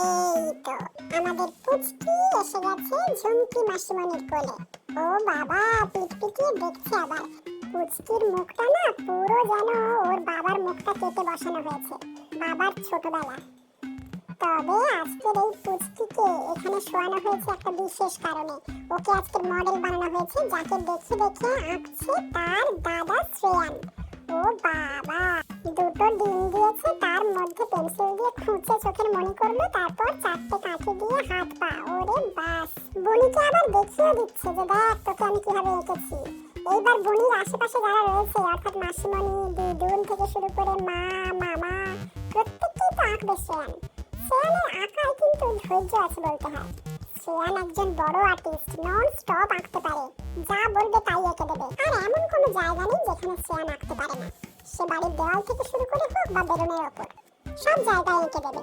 এই তো আমাদের পুচকি এসে গেছে ঝুমকি মাসিমণির কোলে। ও বাবা, পিঠ পিটিয়ে দেখছে আবার। পুচকির মুখটা না পুরো যেন ওর বাবার মুখটা কেটে বসানো হয়েছে, বাবার ছোটবেলা। তবে আজকের এই পুচকিকে এখানে শোয়ানো হয়েছে একটা বিশেষ কারণে। ওকে আজকের মডেল বানানো হয়েছে, যাকে দেখে দেখে আঁকছে তার দাদা শ্রেয়ান। ও বাবা, দুটো ডিম দিয়েছে, তার মধ্যে পেন্সিল দিয়ে খুঁচে চোখের মনি করলো, তারপর চারটে কাঠি দিয়ে হাত পা। ওরে বাস, বনিকে আবার দেখিয়ে দিচ্ছে যে দেখ তোকে আমি কিভাবে এঁকেছি। এইবার বনির আশেপাশে যারা রয়েছে, অর্থাৎ মাসিমণি, দিদুন থেকে শুরু করে মা, মামা, প্রত্যেককেই তো আঁকবে শ্রেয়ান। শ্রেয়ানের আঁকায় কিন্তু ধৈর্য আছে বলতে হয়। শ্রেয়ান একজন বড় আর্টিস্ট, নন স্টপ আঁকতে পারে, যা বলবে তাই এঁকে দেবে। আর এমন কোনো জায়গা নেই যেখানে শ্রেয়ান আঁকতে পারে না। সে বাড়ির দেওয়াল থেকে শুরু করে হোক বা বেলুনের ওপর, সব জায়গায় এঁকে দেবে।